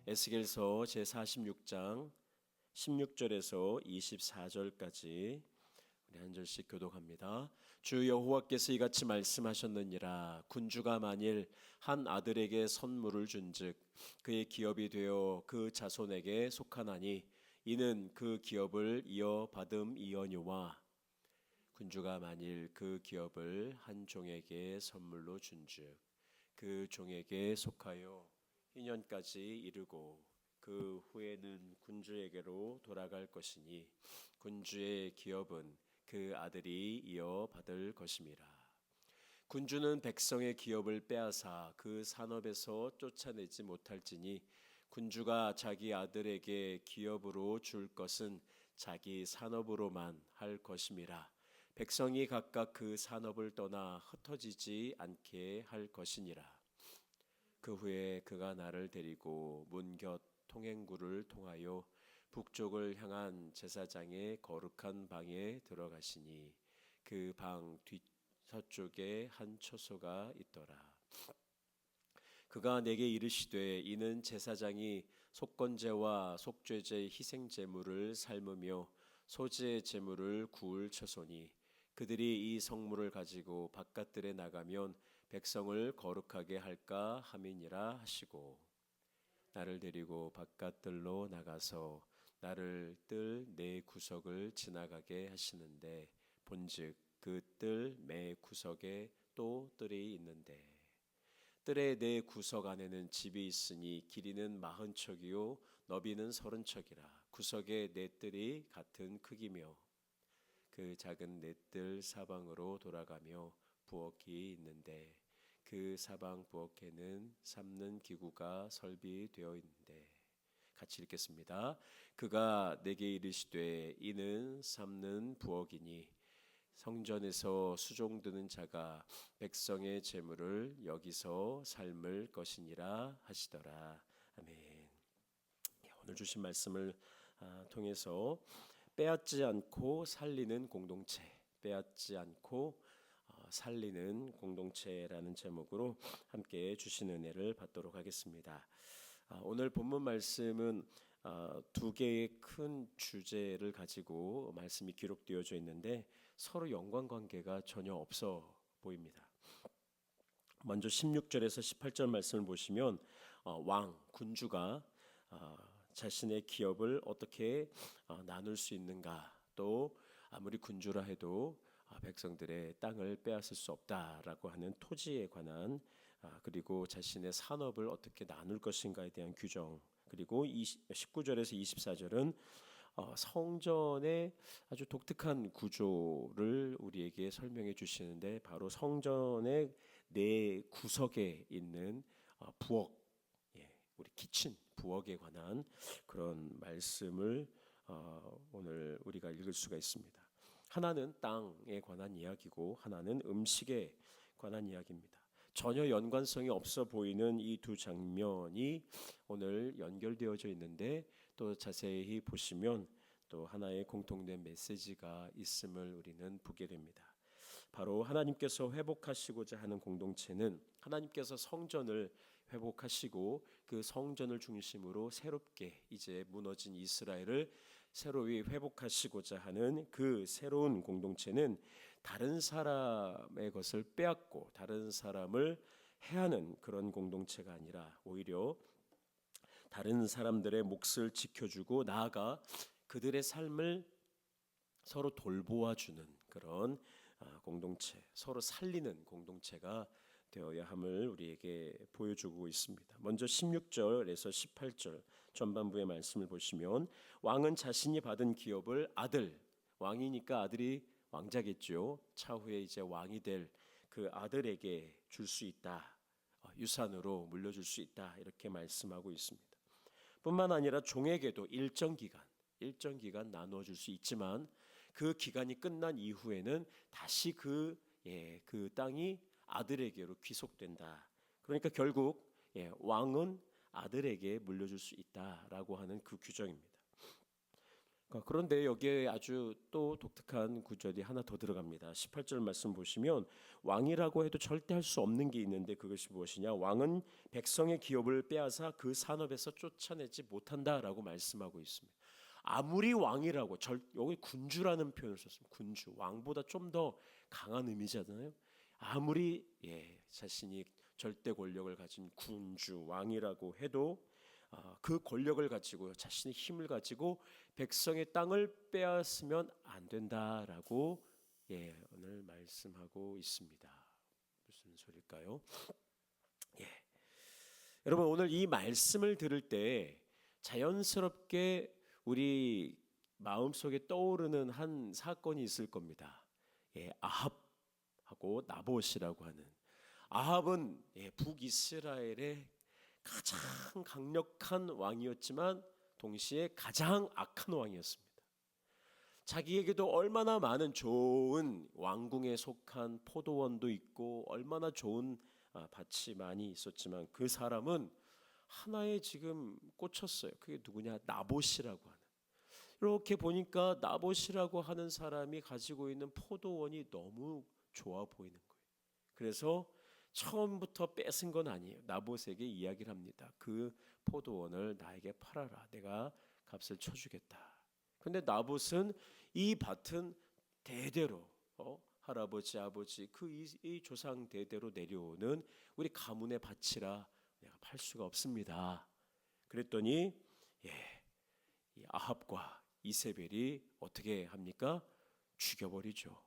에스겔서 제46장 16절에서 24절까지 우리 한 절씩 교독합니다. 주 여호와께서 이같이 말씀하셨느니라. 군주가 만일 한 아들에게 선물을 준즉 그의 기업이 되어 그 자손에게 속하나니 이는 그 기업을 이어받음이거니와 군주가 만일 그 기업을 한 종에게 선물로 준즉 그 종에게 속하여 희년까지 이르고 그 후에는 군주에게로 돌아갈 것이니 군주의 기업은 그 아들이 이어받을 것임이라. 군주는 백성의 기업을 빼앗아 그 산업에서 쫓아내지 못할지니 군주가 자기 아들에게 기업으로 줄 것은 자기 산업으로만 할 것임이라. 백성이 각각 그 산업을 떠나 흩어지지 않게 할 것이니라. 그 후에 그가 나를 데리고 문 곁 통행구를 통하여 북쪽을 향한 제사장의 거룩한 방에 들어가시니 그 방 뒤서쪽에 한 처소가 있더라. 그가 내게 이르시되 이는 제사장이 속건제와 속죄제 희생 제물을 삶으며 소제 제물을 구울 처소니 그들이 이 성물을 가지고 바깥들에 나가면 백성을 거룩하게 할까 함이니라 하시고 나를 데리고 바깥들로 나가서 나를 뜰 네 구석을 지나가게 하시는데 본즉 그 뜰 매 구석에 또 뜰이 있는데 뜰의 네 구석 안에는 집이 있으니 길이는 40척이요 너비는 30척이라. 구석의 네 뜰이 같은 크기며 그 작은 네 뜰 사방으로 돌아가며 부엌이 있는데 그 사방 부엌에는 삶는 기구가 설비되어 있는데 같이 읽겠습니다. 그가 내게 이르시되 이는 삶는 부엌이니 성전에서 수종드는 자가 백성의 재물을 여기서 삶을 것이니라 하시더라. 아멘. 오늘 주신 말씀을 통해서 빼앗지 않고 살리는 공동체, 빼앗지 않고 살리는 공동체라는 제목으로 함께 주신 은혜를 받도록 하겠습니다. 오늘 본문 말씀은 두 개의 큰 주제를 가지고 말씀이 기록되어져 있는데 서로 연관관계가 전혀 없어 보입니다. 먼저 16절에서 18절 말씀을 보시면 왕, 군주가 자신의 기업을 어떻게 나눌 수 있는가, 또 아무리 군주라 해도 백성들의 땅을 빼앗을 수 없다라고 하는 토지에 관한 그리고 자신의 산업을 어떻게 나눌 것인가에 대한 규정, 그리고 19절에서 24절은 성전의 아주 독특한 구조를 우리에게 설명해 주시는데 바로 성전의 네 구석에 있는 부엌, 우리 키친, 부엌에 관한 그런 말씀을 오늘 우리가 읽을 수가 있습니다. 하나는 땅에 관한 이야기고 하나는 음식에 관한 이야기입니다. 전혀 연관성이 없어 보이는 이 두 장면이 오늘 연결되어져 있는데 또 자세히 보시면 또 하나의 공통된 메시지가 있음을 우리는 보게 됩니다. 바로 하나님께서 회복하시고자 하는 공동체는 하나님께서 성전을 회복하시고 그 성전을 중심으로 새롭게 이제 무너진 이스라엘을 새로이 회복하시고자 하는 그 새로운 공동체는 다른 사람의 것을 빼앗고 다른 사람을 해하는 그런 공동체가 아니라 오히려 다른 사람들의 몫을 지켜주고 나아가 그들의 삶을 서로 돌보아주는 그런 공동체, 서로 살리는 공동체가 되어야 함을 우리에게 보여주고 있습니다. 먼저 16절에서 18절 전반부의 말씀을 보시면 왕은 자신이 받은 기업을 아들, 왕이니까 아들이 왕자겠죠. 차후에 이제 왕이 될 그 아들에게 줄 수 있다. 유산으로 물려줄 수 있다. 이렇게 말씀하고 있습니다. 뿐만 아니라 종에게도 일정 기간 나누어 줄 수 있지만 그 기간이 끝난 이후에는 다시 그 땅이 아들에게로 귀속된다. 그러니까 결국 왕은 아들에게 물려줄 수 있다라고 하는 그 규정입니다. 그런데 여기에 아주 또 독특한 구절이 하나 더 들어갑니다. 18절 말씀 보시면 왕이라고 해도 절대 할 수 없는 게 있는데 그것이 무엇이냐? 왕은 백성의 기업을 빼앗아 그 산업에서 쫓아내지 못한다라고 말씀하고 있습니다. 아무리 왕이라고 여기 군주라는 표현을 썼습니다. 군주, 왕보다 좀 더 강한 의미잖아요. 아무리 자신이 절대 권력을 가진 군주, 왕이라고 해도 그 권력을 가지고 자신의 힘을 가지고 백성의 땅을 빼앗으면 안 된다라고 오늘 말씀하고 있습니다. 무슨 소리일까요? 여러분 오늘 이 말씀을 들을 때 자연스럽게 우리 마음속에 떠오르는 한 사건이 있을 겁니다. 아합하고 나봇이라고 하는 아합은 북이스라엘의 가장 강력한 왕이었지만 동시에 가장 악한 왕이었습니다. 자기에게도 얼마나 많은 좋은 왕궁에 속한 포도원도 있고 얼마나 좋은 밭이 많이 있었지만 그 사람은 하나에 지금 꽂혔어요. 그게 누구냐? 나봇이라고 하는. 이렇게 보니까 나봇이라고 하는 사람이 가지고 있는 포도원이 너무 좋아 보이는 거예요. 그래서 처음부터 뺏은 건 아니에요. 나봇에게 이야기를 합니다. 그 포도원을 나에게 팔아라. 내가 값을 쳐주겠다. 그런데 나봇은 이 밭은 대대로 할아버지 아버지 이 조상 대대로 내려오는 우리 가문의 밭이라 내가 팔 수가 없습니다. 그랬더니 이 아합과 이세벨이 어떻게 합니까? 죽여버리죠.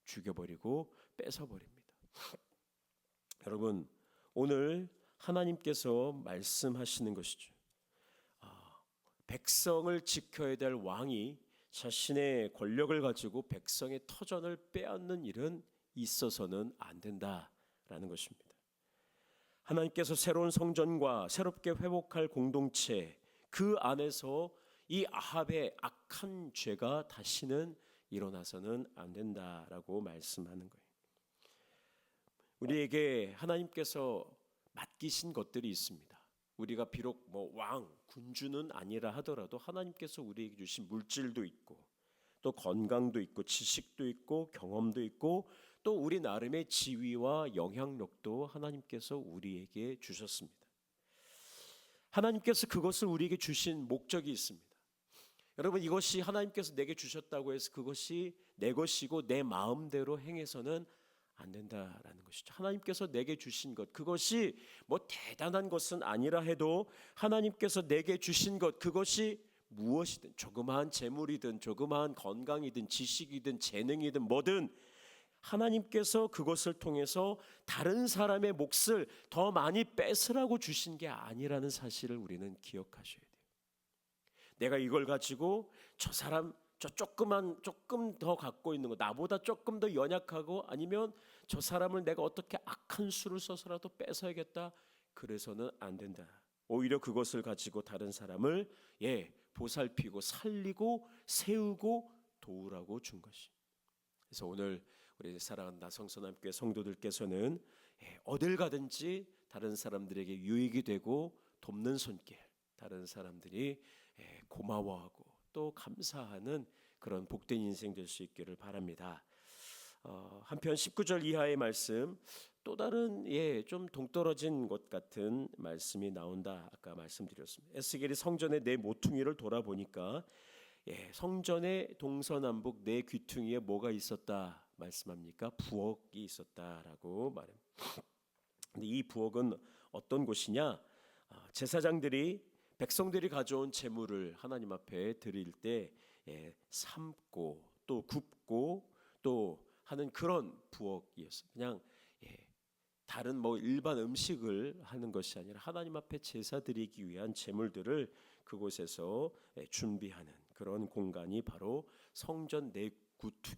죽여버리고 뺏어버립니다. 여러분 오늘 하나님께서 말씀하시는 것이죠. 백성을 지켜야 될 왕이 자신의 권력을 가지고 백성의 터전을 빼앗는 일은 있어서는 안 된다라는 것입니다. 하나님께서 새로운 성전과 새롭게 회복할 공동체 그 안에서 이 아합의 악한 죄가 다시는 일어나서는 안 된다라고 말씀하는 거예요. 우리에게 하나님께서 맡기신 것들이 있습니다. 우리가 비록 왕, 군주는 아니라 하더라도 하나님께서 우리에게 주신 물질도 있고 또 건강도 있고 지식도 있고 경험도 있고 또 우리 나름의 지위와 영향력도 하나님께서 우리에게 주셨습니다. 하나님께서 그것을 우리에게 주신 목적이 있습니다. 여러분 이것이 하나님께서 내게 주셨다고 해서 그것이 내 것이고 내 마음대로 행해서는 안 된다라는 것이죠. 하나님께서 내게 주신 것 그것이 대단한 것은 아니라 해도 하나님께서 내게 주신 것 그것이 무엇이든 조그마한 재물이든 조그마한 건강이든 지식이든 재능이든 뭐든 하나님께서 그것을 통해서 다른 사람의 몫을 더 많이 뺏으라고 주신 게 아니라는 사실을 우리는 기억하셔야 돼요. 내가 이걸 가지고 저 사람 조금 더 갖고 있는 거 나보다 조금 더 연약하고 아니면 저 사람을 내가 어떻게 악한 수를 써서라도 뺏어야겠다 그래서는 안 된다. 오히려 그것을 가지고 다른 사람을 보살피고 살리고 세우고 도우라고 준 것이. 그래서 오늘 우리 사랑하는 나성서남교회 성도들께서는 어딜 가든지 다른 사람들에게 유익이 되고 돕는 손길 다른 사람들이 고마워하고 또 감사하는 그런 복된 인생 될 수 있기를 바랍니다. 한편 19절 이하의 말씀 또 다른 좀 동떨어진 것 같은 말씀이 나온다. 아까 말씀드렸습니다. 에스겔이 성전의 네 모퉁이를 돌아보니까 성전의 동서남북 네 귀퉁이에 뭐가 있었다 말씀합니까? 부엌이 있었다라고 말합니다. 근데 이 부엌은 어떤 곳이냐? 제사장들이 백성들이 가져온 재물을 하나님 앞에 드릴 때 삶고 또 굽고 또 하는 그런 부엌이었어요. 그냥 다른 일반 음식을 하는 것이 아니라 하나님 앞에 제사 드리기 위한 재물들을 그곳에서 준비하는 그런 공간이 바로 성전 네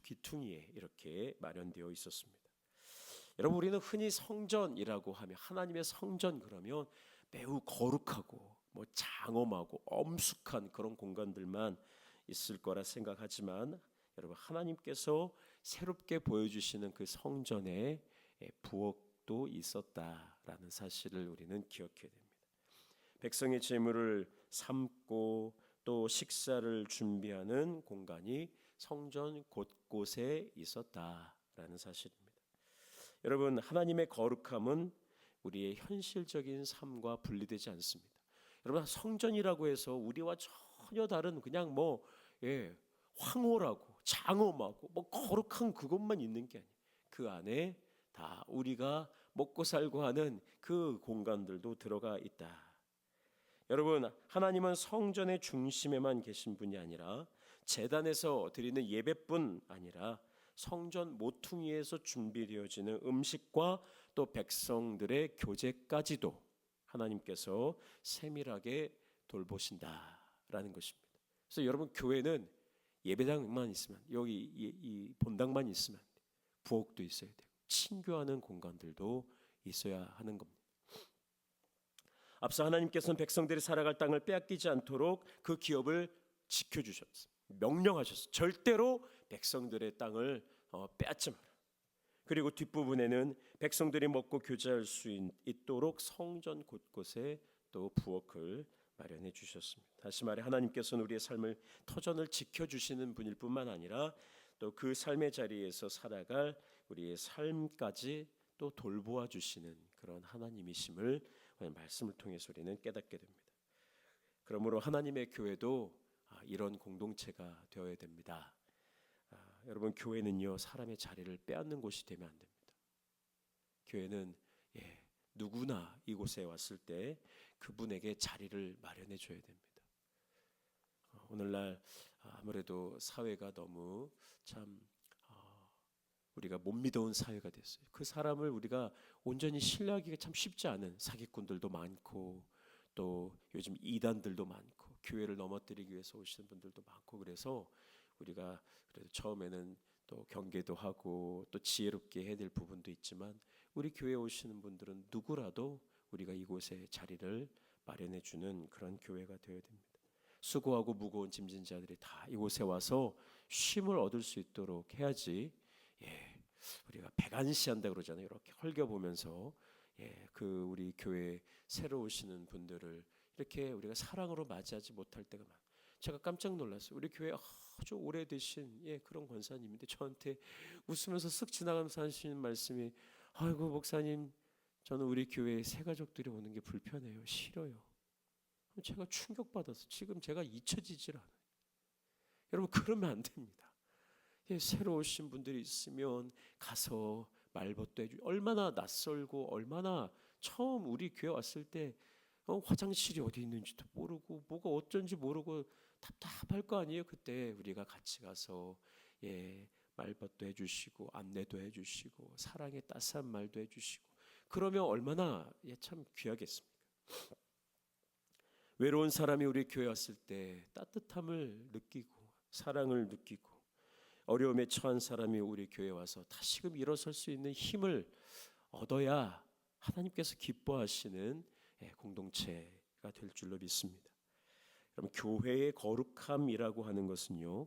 귀퉁이에 이렇게 마련되어 있었습니다. 여러분 우리는 흔히 성전이라고 하면 하나님의 성전 그러면 매우 거룩하고 장엄하고 엄숙한 그런 공간들만 있을 거라 생각하지만 여러분 하나님께서 새롭게 보여주시는 그 성전에 부엌도 있었다라는 사실을 우리는 기억해야 됩니다. 백성의 재물을 삶고 또 식사를 준비하는 공간이 성전 곳곳에 있었다라는 사실입니다. 여러분, 하나님의 거룩함은 우리의 현실적인 삶과 분리되지 않습니다. 여러분, 성전이라고 해서 우리와 전혀 다른 그냥 황홀하고 장엄하고 거룩한 그것만 있는 게 아니에요. 그 안에 다 우리가 먹고 살고 하는 그 공간들도 들어가 있다. 여러분, 하나님은 성전의 중심에만 계신 분이 아니라 제단에서 드리는 예배뿐 아니라 성전 모퉁이에서 준비되어지는 음식과 또 백성들의 교제까지도 하나님께서 세밀하게 돌보신다라는 것입니다. 그래서 여러분, 교회는 예배당만 있으면, 여기 이 본당만 있으면 부엌도 있어야 돼요. 친교하는 공간들도 있어야 하는 겁니다. 앞서 하나님께서는 백성들이 살아갈 땅을 빼앗기지 않도록 그 기업을 지켜주셨어요. 명령하셨어요. 절대로 백성들의 땅을 빼앗지 마라. 그리고 뒷부분에는 백성들이 먹고 교제할 수 있도록 성전 곳곳에 또 부엌을 마련해 주셨습니다. 다시 말해, 하나님께서는 우리의 삶을 터전을 지켜주시는 분일 뿐만 아니라 또 그 삶의 자리에서 살아갈 우리의 삶까지 또 돌보아 주시는 그런 하나님이심을 오늘 말씀을 통해서 우리는 깨닫게 됩니다. 그러므로 하나님의 교회도 이런 공동체가 되어야 됩니다. 여러분, 교회는요, 사람의 자리를 빼앗는 곳이 되면 안 됩니다. 교회는 누구나 이곳에 왔을 때 그분에게 자리를 마련해 줘야 됩니다. 오늘날 아무래도 사회가 너무 참 우리가 못 믿어온 사회가 됐어요. 그 사람을 우리가 온전히 신뢰하기가 참 쉽지 않은 사기꾼들도 많고, 또 요즘 이단들도 많고, 교회를 넘어뜨리기 위해서 오시는 분들도 많고, 그래서 우리가 그래도 처음에는 또 경계도 하고 또 지혜롭게 해야 될 부분도 있지만, 우리 교회에 오시는 분들은 누구라도 우리가 이곳에 자리를 마련해 주는 그런 교회가 되어야 됩니다. 수고하고 무거운 짐진 자들이 다 이곳에 와서 쉼을 얻을 수 있도록 해야지. 우리가 백안시한다 그러잖아요. 이렇게 헐겨보면서 그 우리 교회에 새로 오시는 분들을 이렇게 우리가 사랑으로 맞이하지 못할 때가 많아요. 제가 깜짝 놀랐어요. 우리 교회 아주 오래되신 그런 권사님인데 저한테 웃으면서 쓱 지나가면서 하시는 말씀이, 아이고 목사님, 저는 우리 교회에 새 가족들이 오는 게 불편해요. 싫어요. 제가 충격받아서 지금 제가 잊혀지질 않아요. 여러분, 그러면 안 됩니다. 새로 오신 분들이 있으면 가서 말벗도 해주고, 얼마나 낯설고 얼마나 처음 우리 교회 왔을 때 화장실이 어디 있는지도 모르고 뭐가 어쩐지 모르고 답답할 거 아니에요. 그때 우리가 같이 가서 말벗도 해주시고 안내도 해주시고 사랑의 따스한 말도 해주시고, 그러면 얼마나 참 귀하겠습니까? 외로운 사람이 우리 교회 왔을 때 따뜻함을 느끼고 사랑을 느끼고, 어려움에 처한 사람이 우리 교회에 와서 다시금 일어설 수 있는 힘을 얻어야 하나님께서 기뻐하시는 공동체가 될 줄로 믿습니다. 여러분, 교회의 거룩함이라고 하는 것은요,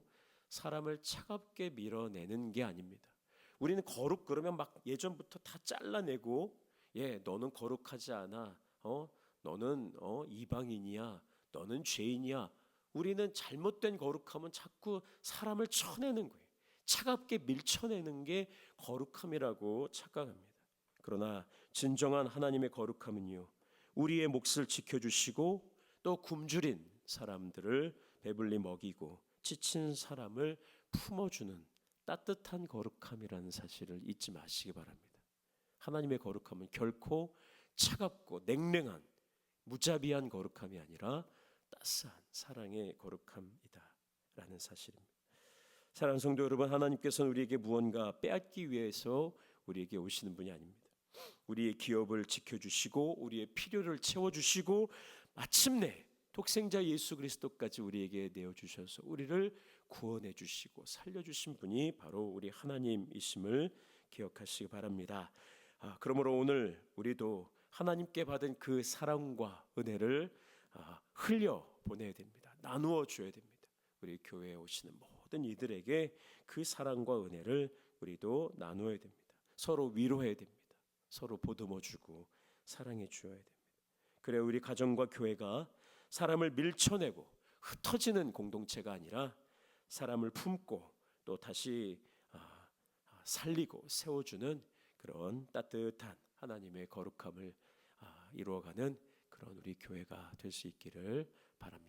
사람을 차갑게 밀어내는 게 아닙니다. 우리는 거룩 그러면 막 예전부터 다 잘라내고, 너는 거룩하지 않아, 너는 이방인이야, 너는 죄인이야. 우리는 잘못된 거룩함은 자꾸 사람을 쳐내는 거예요. 차갑게 밀쳐내는 게 거룩함이라고 착각합니다. 그러나 진정한 하나님의 거룩함은요, 우리의 몫을 지켜주시고 또 굶주린 사람들을 배불리 먹이고 지친 사람을 품어주는 따뜻한 거룩함이라는 사실을 잊지 마시기 바랍니다. 하나님의 거룩함은 결코 차갑고 냉랭한 무자비한 거룩함이 아니라 따스한 사랑의 거룩함이다라는 사실입니다. 사랑하는 성도 여러분, 하나님께서는 우리에게 무언가 빼앗기 위해서 우리에게 오시는 분이 아닙니다. 우리의 기업을 지켜주시고 우리의 필요를 채워주시고 마침내 독생자 예수 그리스도까지 우리에게 내어주셔서 우리를 구원해 주시고 살려주신 분이 바로 우리 하나님이심을 기억하시기 바랍니다. 그러므로 오늘 우리도 하나님께 받은 그 사랑과 은혜를 흘려 보내야 됩니다. 나누어 줘야 됩니다. 우리 교회에 오시는 모든 이들에게 그 사랑과 은혜를 우리도 나누어야 됩니다. 서로 위로해야 됩니다. 서로 보듬어 주고 사랑해 주어야 됩니다. 그래 우리 가정과 교회가 사람을 밀쳐내고 흩어지는 공동체가 아니라 사람을 품고 또 다시 살리고 세워주는 그런 따뜻한 하나님의 거룩함을 이루어가는 그런 우리 교회가 될 수 있기를 바랍니다.